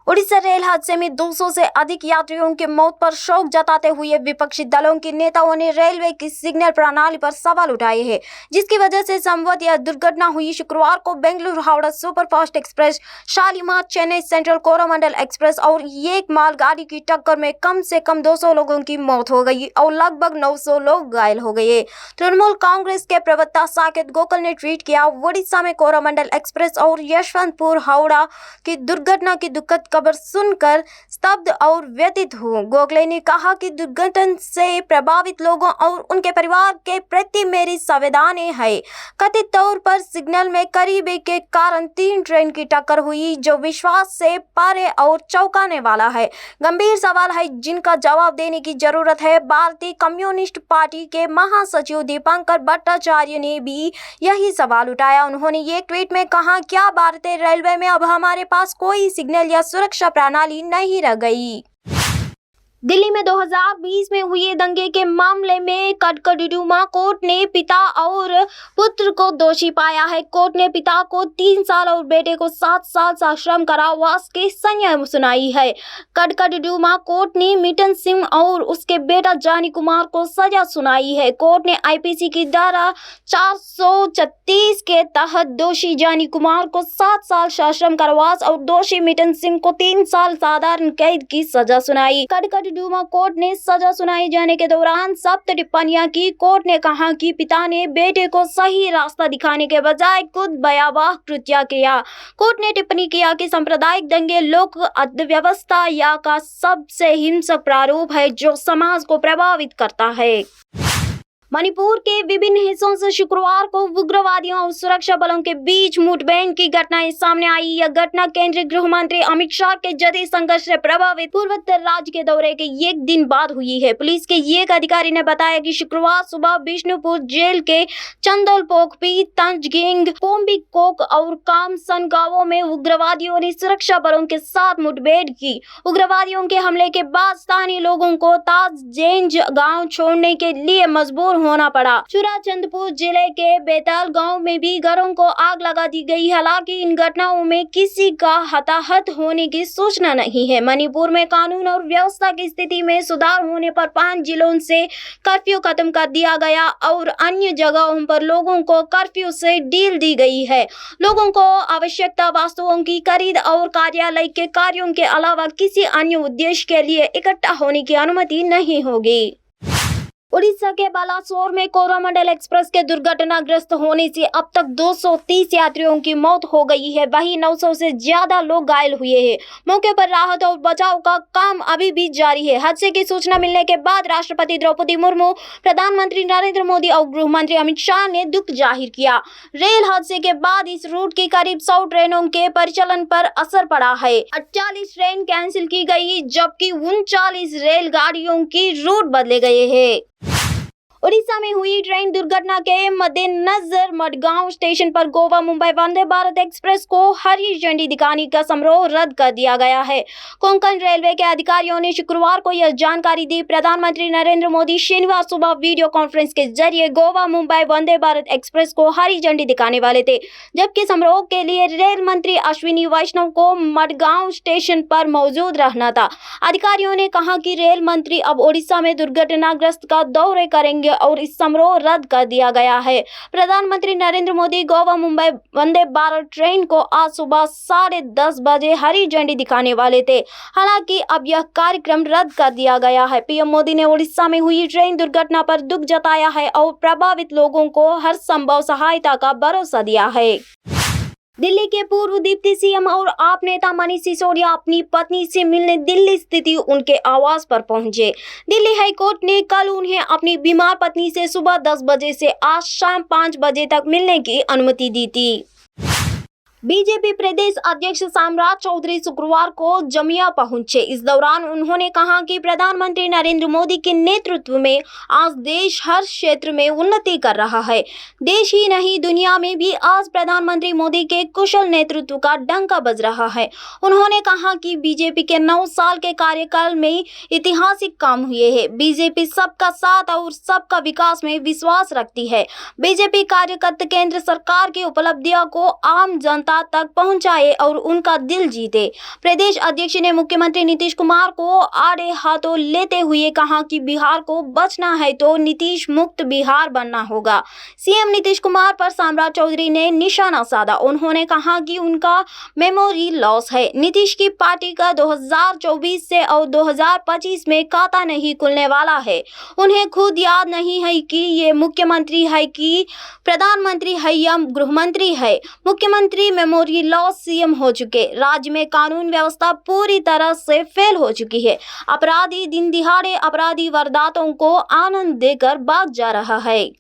Orissa rail हादसे में 200 से अधिक यात्रियों की मौत पर शोक जताते हुए विपक्षी दलों के नेताओं ने रेलवे की सिग्नल प्रणाली पर सवाल उठाए हैं, जिसकी वजह से संभवतः यह दुर्घटना हुई। शुक्रवार को Bengaluru Howrah superfast express, Shalimar Chennai central Coromandel express और एक मालगाड़ी की टक्कर में कम से कम 200 लोगों की मौत हो गई और लगभग 900 लोग घायल हो गए। तृणमूल कांग्रेस के प्रवक्ता साकेत गोकल ने ट्वीट किया, उड़ीसा में कोरोमंडल एक्सप्रेस और यशवंतपुर हावड़ा की दुर्घटना की दुखद खबर सुनकर स्तब्ध और व्यथित हूँ। गोखले ने कहा कि दुर्घटना से प्रभावित लोगों और उनके परिवार के प्रति मेरी संवेदनाएं हैं। कथित तौर पर सिग्नल में करीबी के कारण 3 ट्रेन की टक्कर हुई, जो विश्वास से परे और चौंकाने वाला है। गंभीर सवाल है जिनका जवाब देने की जरूरत है। भारतीय कम्युनिस्ट पार्टी के महासचिव दीपंकर भट्टाचार्य ने भी यही सवाल उठाया। उन्होंने एक ट्वीट में कहा, क्या भारतीय रेलवे में अब हमारे पास कोई सिग्नल या सुरक्षा प्रणाली नहीं रह गई। दिल्ली में 2020 में हुए दंगे के मामले में कटकड़डुमा कोर्ट ने पिता और पुत्र को दोषी पाया है। कोर्ट ने पिता को 3 साल और बेटे को 7 साल सश्रम कारावास की सजा सुनाई है। कटकड़डुमा कोर्ट ने मिटन सिंह और उसके बेटा जानी कुमार को सजा सुनाई है। कोर्ट ने आईपीसी की धारा 436 के तहत दोषी जानी कुमार को 7 साल सश्रम कारावास और दोषी मिटन सिंह को 3 साल साधारण कैद की सजा सुनाई। कटकड़डुमा कोर्ट ने सजा सुनाए जाने के दौरान सख्त टिप्पणियां की। कोर्ट ने कहा कि पिता ने बेटे को सही रास्ता दिखाने के बजाय खुद भयावह कृत्य किया। कोर्ट ने टिप्पणी किया कि सांप्रदायिक दंगे लोक अर्थव्यवस्था या का सबसे हिंसक प्रारूप है जो समाज को प्रभावित करता है। मणिपुर के विभिन्न हिस्सों से शुक्रवार को उग्रवादियों और सुरक्षा बलों के बीच मुठभेड़ की घटनाएं सामने आई। यह घटना केंद्रीय गृह मंत्री अमित शाह के जदयू संघर्ष से प्रभावित पूर्वोत्तर राज्य के दौरे के एक दिन बाद हुई है। पुलिस के एक अधिकारी ने बताया कि शुक्रवार सुबह बिष्णुपुर जेल के चंदोल पोखपी, तंजगिंग, कोम्बिकोक और कामसन गांवों में उग्रवादियों ने सुरक्षा बलों के साथ मुठभेड़ की। उग्रवादियों के हमले के बाद स्थानीय लोगों को ताजगंज गाँव छोड़ने के लिए मजबूर होना पड़ा। चुराचंदपुर जिले के बेताल गांव में भी घरों को आग लगा दी गई। हालांकि इन घटनाओं में किसी का हताहत होने की सूचना नहीं है। मणिपुर में कानून और व्यवस्था की स्थिति में सुधार होने पर 5 जिलों से कर्फ्यू खत्म कर दिया गया और अन्य जगहों पर लोगों को कर्फ्यू से ढील दी गई है। लोगों को आवश्यकता वस्तुओं की खरीद और कार्यालय के कार्यों के अलावा किसी अन्य उद्देश्य के लिए इकट्ठा होने की अनुमति नहीं होगी। उड़ीसा के बालासोर में कोरोमंडल एक्सप्रेस के दुर्घटनाग्रस्त होने से अब तक 230 यात्रियों की मौत हो गई है। वहीं 900 से ज्यादा लोग घायल हुए हैं। मौके पर राहत और बचाव का काम अभी भी जारी है। हादसे की सूचना मिलने के बाद राष्ट्रपति द्रौपदी मुर्मू, प्रधानमंत्री नरेंद्र मोदी और गृह मंत्री अमित शाह ने दुख जाहिर किया। रेल हादसे के बाद इस रूट की करीब 100 ट्रेनों के परिचालन पर असर पड़ा है। 48 ट्रेन कैंसिल की गई, जबकि 39 रेलगाड़ियों की रूट बदले गए हैं। उड़ीसा में हुई ट्रेन दुर्घटना के मद्देनजर मडगांव स्टेशन पर गोवा मुंबई वंदे भारत एक्सप्रेस को हरी झंडी दिखाने का समारोह रद्द कर दिया गया है। कोंकण रेलवे के अधिकारियों ने शुक्रवार को यह जानकारी दी। प्रधानमंत्री नरेंद्र मोदी शनिवार सुबह वीडियो कॉन्फ्रेंस के जरिए गोवा मुंबई वंदे भारत एक्सप्रेस को हरी झंडी दिखाने वाले थे, जबकि समारोह के लिए रेल मंत्री अश्विनी वैष्णव को मडगांव स्टेशन पर मौजूद रहना था। अधिकारियों ने कहा कि रेल मंत्री अब उड़ीसा में दुर्घटनाग्रस्त का दौरे करेंगे और इस समारोह रद्द कर दिया गया है। प्रधानमंत्री नरेंद्र मोदी गोवा मुंबई वंदे भारत ट्रेन को आज सुबह 10:30 बजे हरी झंडी दिखाने वाले थे। हालांकि अब यह कार्यक्रम रद्द कर दिया गया है। पीएम मोदी ने उड़ीसा में हुई ट्रेन दुर्घटना पर दुख जताया है और प्रभावित लोगों को हर संभव सहायता का भरोसा दिया है। दिल्ली के पूर्व डिप्टी सीएम और आप नेता मनीष सिसोदिया अपनी पत्नी से मिलने दिल्ली स्थित उनके आवास पर पहुंचे। दिल्ली हाईकोर्ट ने कल उन्हें अपनी बीमार पत्नी से सुबह 10 बजे से आज शाम 5 बजे तक मिलने की अनुमति दी थी। बीजेपी प्रदेश अध्यक्ष साम्राट चौधरी शुक्रवार को जमिया पहुंचे। इस दौरान उन्होंने कहा कि प्रधानमंत्री नरेंद्र मोदी के नेतृत्व में आज देश हर क्षेत्र में उन्नति कर रहा है। देश ही नहीं, दुनिया में भी आज प्रधानमंत्री मोदी के कुशल नेतृत्व का डंका बज रहा है। उन्होंने कहा कि बीजेपी के 9 साल के कार्यकाल में ऐतिहासिक काम हुए हैं। बीजेपी सबका साथ और सबका विकास में विश्वास रखती है। बीजेपी कार्यकर्ता केंद्र सरकार की उपलब्धियों को आम जनता जनता तक पहुंचाए और उनका दिल जीते। प्रदेश अध्यक्ष ने मुख्यमंत्री नीतीश कुमार को आड़े हाथों लेते हुए कहा कि बिहार को बचना है तो नीतीश मुक्त बिहार बनना होगा। सीएम नीतीश कुमार पर सम्राट चौधरी ने निशाना साधा। उन्होंने कहा कि उनका मेमोरी लॉस है। नीतीश की पार्टी का 2024 से और 2025 में खाता नहीं खुलने वाला है। उन्हें खुद याद नहीं है कि ये मुख्यमंत्री है कि प्रधानमंत्री है या गृहमंत्री है। मुख्यमंत्री मेमोरी लॉस सीएम हो चुके। राज्य में कानून व्यवस्था पूरी तरह से फेल हो चुकी है। अपराधी दिन दिहाड़े अपराधी वारदातों को आनंद देकर भाग जा रहा है।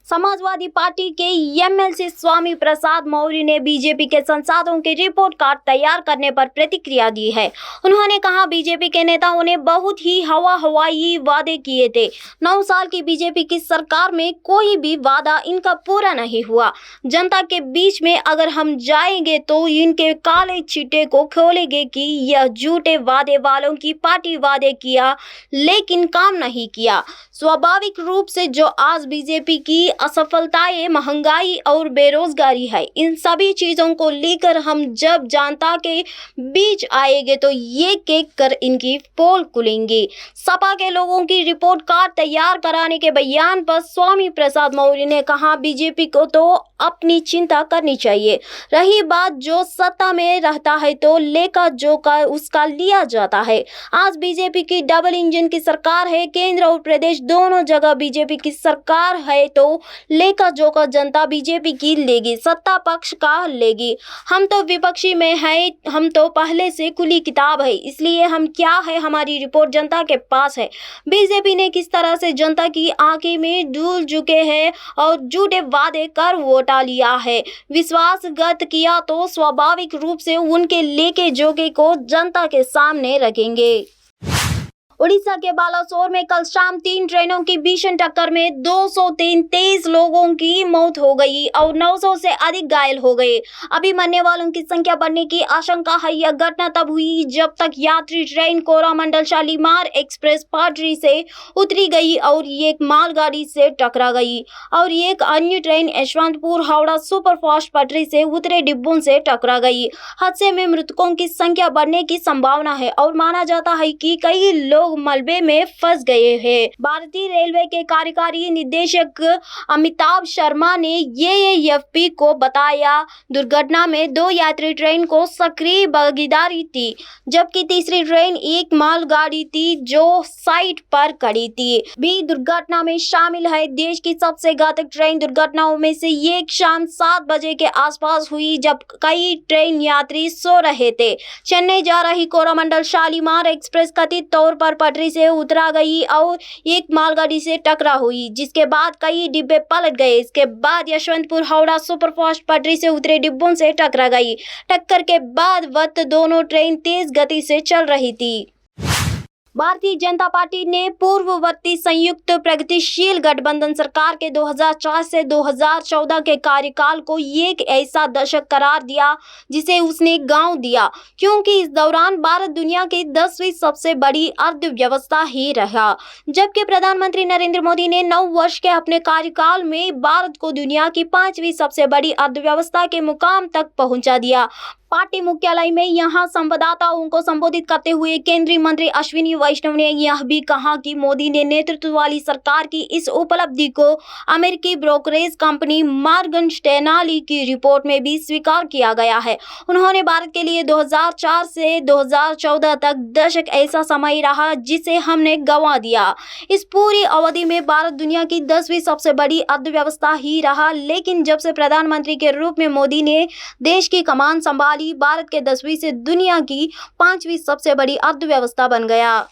समाजवादी पार्टी के एमएलसी स्वामी प्रसाद मौर्य ने बीजेपी के सांसदों के रिपोर्ट कार्ड तैयार करने पर प्रतिक्रिया दी है। उन्होंने कहा, बीजेपी के नेताओं ने बहुत ही हवाई वादे किए थे। 9 साल की बीजेपी की सरकार में कोई भी वादा इनका पूरा नहीं हुआ। जनता के बीच में अगर हम जाएंगे तो इनके काले चिट्टे को खोलेंगे कि यह झूठे वादे वालों की पार्टी वादे किया लेकिन काम नहीं किया। स्वाभाविक रूप से जो आज बीजेपी की असफलताएं, महंगाई और बेरोजगारी है, इन सभी चीजों को लेकर हम जब जनता के बीच आएंगे तो एक एक कर इनकी पोल खुलेंगे। सपा के लोगों की रिपोर्ट कार्ड तैयार कराने के बयान पर स्वामी प्रसाद मौर्य ने कहा, बीजेपी को तो अपनी चिंता करनी चाहिए। रही बात जो सत्ता में रहता है तो लेका जो का उसका लिया जाता है। आज बीजेपी की डबल इंजन की सरकार है। केंद्र और प्रदेश दोनों जगह बीजेपी की सरकार है तो लेका जो का जनता बीजेपी की लेगी, सत्ता पक्ष का लेगी। हम तो विपक्षी में है, हम तो पहले से खुली किताब है, इसलिए हम क्या है, हमारी रिपोर्ट जनता के पास है। बीजेपी ने किस तरह से जनता की आंखें में धूल झुके हैं और झूठे वादे कर वोटा लिया है, विश्वासघात किया तो स्वाभाविक रूप से उनके लेके जोगे को जनता के सामने रखेंगे। उड़ीसा के बालासोर में कल शाम 3 ट्रेनों की भीषण टक्कर में 233 लोगों की मौत हो गई और 900 से अधिक घायल हो गए। अभी मरने वालों की संख्या बढ़ने की आशंका है। यह घटना तब हुई जब तक यात्री ट्रेन कोरोमंडल शालीमार एक्सप्रेस पटरी से उतरी गई और एक मालगाड़ी से टकरा गई और एक अन्य ट्रेन यशवंतपुर हावड़ा सुपरफास्ट पटरी से उतरे डिब्बों से टकरा गई। हादसे में मृतकों की संख्या बढ़ने की संभावना है और माना जाता है कि कई लोग मलबे में फंस गए हैं। भारतीय रेलवे के कार्यकारी निदेशक अमिताभ शर्मा ने एएफपी को बताया, दुर्घटना में 2 यात्री ट्रेन को सक्रिय भागीदारी थी, जबकि तीसरी ट्रेन एक मालगाड़ी थी जो साइट पर खड़ी थी भी दुर्घटना में शामिल है। देश की सबसे घातक ट्रेन दुर्घटनाओं में से एक शाम 7 बजे के आसपास हुई जब कई ट्रेन यात्री सो रहे थे। चेन्नई जा रही कोरोमंडल शालीमार एक्सप्रेस कथित तौर पर पटरी से उतरा गई और एक मालगाड़ी से टकरा हुई, जिसके बाद कई डिब्बे पलट गए। इसके बाद यशवंतपुर हावड़ा सुपरफास्ट पटरी से उतरे डिब्बों से टकरा गई। टक्कर के बाद वक्त दोनों ट्रेन तेज गति से चल रही थी। भारतीय जनता पार्टी ने पूर्ववर्ती संयुक्त प्रगतिशील गठबंधन सरकार के 2004 से 2014 के कार्यकाल को एक ऐसा दशक करार दिया जिसे उसने गांव दिया, क्योंकि इस दौरान भारत दुनिया की 10वीं सबसे बड़ी अर्थव्यवस्था ही रहा। जबकि प्रधानमंत्री नरेंद्र मोदी ने 9 वर्ष के अपने कार्यकाल में भारत को दुनिया की 5वीं सबसे बड़ी अर्थव्यवस्था के मुकाम तक पहुंचा दिया। पार्टी मुख्यालय में यहां संवाददाताओं को संबोधित करते हुए केंद्रीय मंत्री अश्विनी वैष्णव ने यह भी कहा कि मोदी ने नेतृत्व वाली सरकार की इस उपलब्धि को अमेरिकी ब्रोकरेज कंपनी मॉर्गन स्टैनली की रिपोर्ट में भी स्वीकार किया गया है। उन्होंने भारत के लिए 2004 से 2014 तक दशक ऐसा समय रहा जिसे हमने गंवा दिया। इस पूरी अवधि में भारत दुनिया की 10वीं सबसे बड़ी अर्थव्यवस्था ही रहा, लेकिन जब से प्रधानमंत्री के रूप में मोदी ने देश की कमान संभाली, भारत के 10वीं से दुनिया की 5वीं सबसे बड़ी अर्थव्यवस्था बन गया।